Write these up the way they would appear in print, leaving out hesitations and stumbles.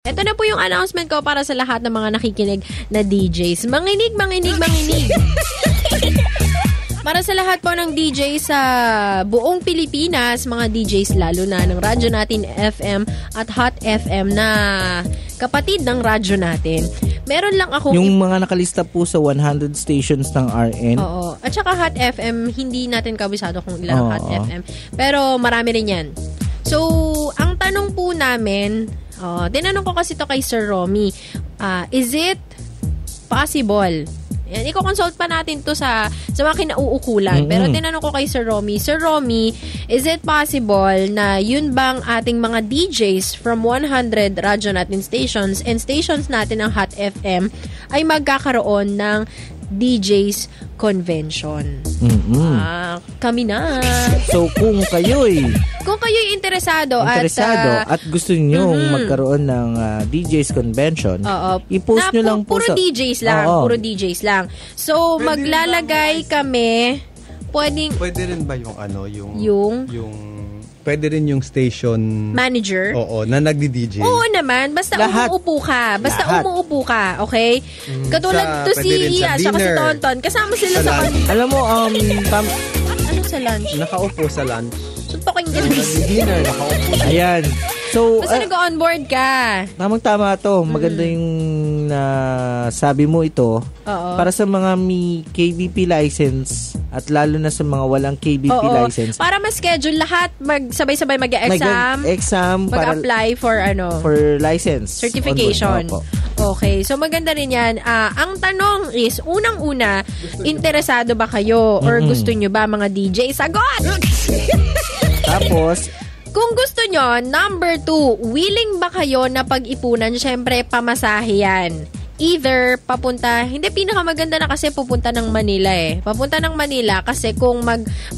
Ito na po yung announcement ko para sa lahat ng mga nakikinig na DJs. Manginig. Para sa lahat po ng DJs sa buong Pilipinas, mga DJs lalo na ng radyo natin FM at Hot FM na kapatid ng radyo natin. Meron lang ako... Yung mga nakalista po sa 100 stations ng RN. Oo. At saka Hot FM, hindi natin kabisado kung ilan ang Hot FM. Pero marami rin yan. So, ang tanong po namin... tinanong ko kasi to kay Sir Romy. Is it possible? Yan, i-consult pa natin to sa mga kinauukulan. Pero tinanong ko kay Sir Romy, is it possible na yun bang ating mga DJs from 100 radyo natin stations and stations natin ng Hot FM ay magkakaroon ng DJs Convention? Kami na. So, kung kayo'y interesado at gusto niyo magkaroon ng DJs Convention, i-post nyo lang po puro DJs lang. So, maglalagay kami, Pwede rin ba yung pwede rin yung station manager? Oo, na nagdi-DJ. Oo naman, basta umuupo ka, okay? Katulad to si Iya, saka si Tonton, kasama sila sa alam mo, ano sa lunch? Nakaupo sa lunch. Suntokin ka na. Dinner, nakaupo. Ayan. So, basta nag-onboard ka. Tamang-tama to. Maganda yung sabi mo ito. Oo. Para sa mga may KBP license at lalo na sa mga walang KBP license. Para ma-schedule lahat, sabay-sabay mag-exam, mag-apply for license. Certification. Okay. So, maganda rin yan. Ang tanong is, unang-una, interesado ba kayo or gusto nyo ba mga DJ? Sagot! Tapos, kung gusto nyo, number 2, willing ba kayo na pag-ipunan? Siyempre, pamasahe yan. Either papunta, hindi pinakamaganda na kasi pupunta ng Manila Papunta ng Manila kasi kung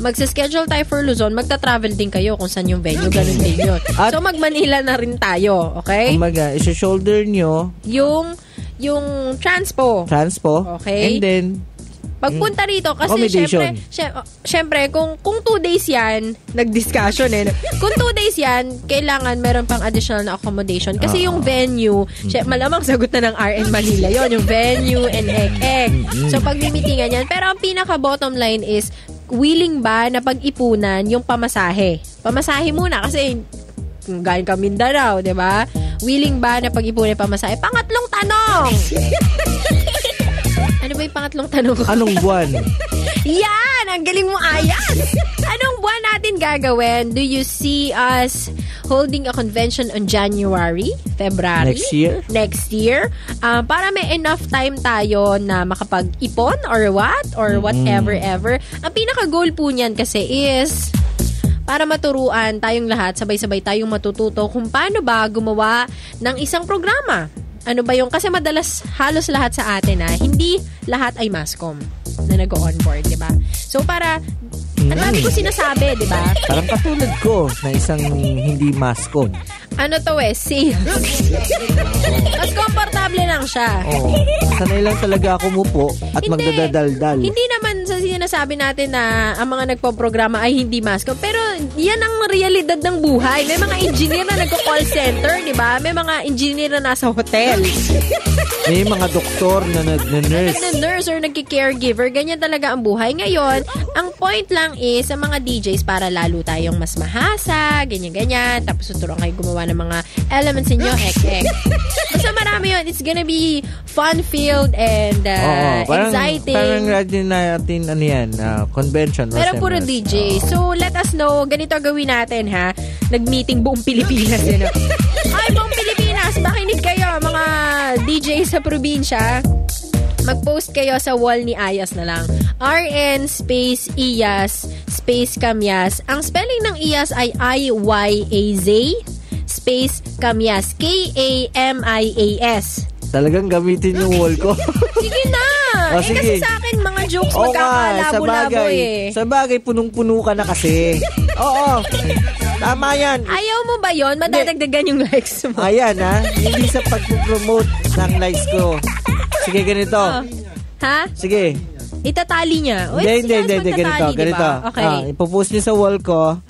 magsa-schedule tayo for Luzon, magta-travel din kayo kung saan yung venue, ganun din yun. So mag-Manila na rin tayo, okay? Kumaga, isa-shoulder nyo yung transpo. Okay? And then, pagpunta rito, kasi syempre, kung 2 days yan, nag-discussion Kung 2 days yan, kailangan meron pang additional na accommodation. Kasi yung venue, malamang sagot na ng RN Manila yon, yung venue and ek. So, pag-meetingan yan. Pero ang pinaka-bottom line is, willing ba na pag-ipunan yung pamasahe? Pamasahe muna, kasi kung galing ka Mindanao, di ba? Willing ba na pag-ipunan yung pamasahe? Pangatlong tanong! Ano ba yung pangatlong tanong ko? Anong buwan? Yan! Ang galing mo, Ayan! Anong buwan natin gagawin? Do you see us holding a convention on January? February? Next year? Para may enough time tayo na makapag-ipon or what? Or whatever ever. Ang pinaka-goal po niyan kasi is para maturuan tayong lahat, sabay-sabay tayong matututo kung paano ba gumawa ng isang programa. Ano ba yung, kasi madalas halos lahat sa atin hindi lahat ay mascom na nag-onboard, di ba? So para, ang dami ko sinasabi, di ba? Parang katulad ko na isang hindi mascom. Ano to safe. Mas komportable lang siya. Sanay lang talaga ako mupo at magdadaldal. Hindi naman sa sinasabi natin na ang mga nagpo-programa ay hindi mascom. Pero yan ang realidad ng buhay. May mga engineer na nagko-call center, di ba? May mga engineer na nasa hotel. May mga doktor na nag-nurse. Nag-nurse or nagki-caregiver. Ganyan talaga ang buhay. Ngayon, ang point lang is sa mga DJs para lalo tayong mas mahasa, ganyan-ganyan. Tapos tuturuan kayo gumawa ng mga elements inyo, ek. So marami yun. It's gonna be fun-filled and exciting. Parang radyo natin, convention. Pero puro DJ. So let us know, ganito gawin natin Nag-meeting buong Pilipinas. Ay, buong Pilipinas, makinig kayo mga DJ sa probinsya. Mag-post kayo sa wall ni Ayas na lang. RN space Iyas space Kamyas. Ang spelling ng Iyas ay IYAZ space Kamyas. KAMIAS. Talagang gamitin yung wall ko. Sige na! Kasi sa akin, mga jokes magkakalabo-labo Sa bagay, punong-puno ka na kasi. Oo. Tama yan. Ayaw mo ba yon? Madadagdagan yung likes mo. Ayan hindi sa pag-promote ng likes ko. Sige, ganito. Sige. Itatali niya. Hindi. Ganito. Diba? Okay. Ipopost niyo sa wall ko.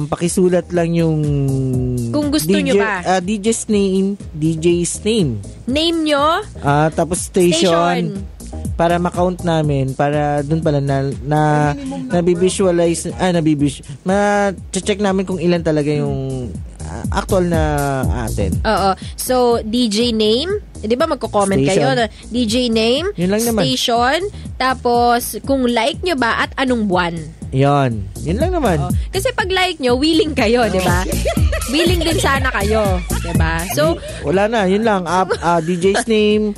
pakisulat lang yung kung gusto nyo ba. DJ's name. Name nyo? Tapos station. Para ma-count namin, para dun pala nabivisualize, ma-check namin kung ilan talaga yung actual na atin. Oo. So, DJ name, di ba magko-comment kayo? DJ name, station, tapos kung like nyo ba at anong buwan. Yun lang naman. Kasi pag like nyo, willing kayo, di ba? Willing din sana kayo, di ba? So, wala na, yun lang. DJ's name,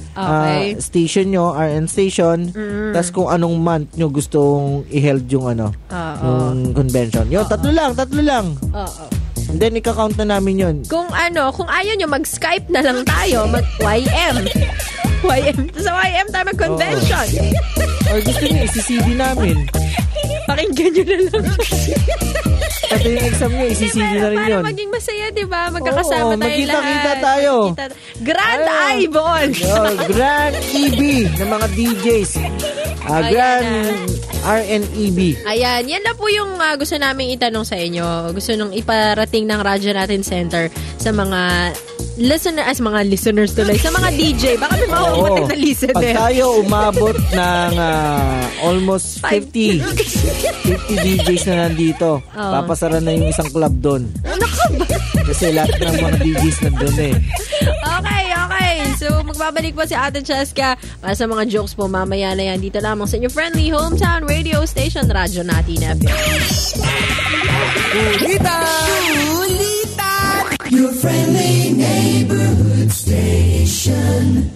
station nyo, RN station, tas kung anong month nyo gustong i-held yung yung convention. Yun, tatlo lang. And then, ika-count na namin yun. Kung ayaw nyo, mag-Skype na lang tayo, mag-YM. Sa YM tayo mag-convention. Or gusto nyo, isi-CD namin. Pakinggan nyo na lang. Pati yung exam nyo, isi-CD na rin yun. Para maging masaya, diba? Magkakasama tayo magkita-kita tayo. Grand Eyeball. Grand EB ng mga DJs. Grand RNEB. Ayan, yan na po yung gusto namin itanong sa inyo. Gusto nung iparating ng Radyo Natin Center sa mga listeners tuloy, sa mga DJ. Baka may mauumating na listener. Pag tayo umabot ng almost 50 DJs na nandito, papasara na yung isang club doon. Kasi lahat ng mga DJs nandun eh. Okay. So, magbabalik po si Ate Cheska para sa mga jokes po mamaya na yan. Dito lamang sa inyong friendly hometown radio station, Radyo Natin FM. Your friendly neighborhood station.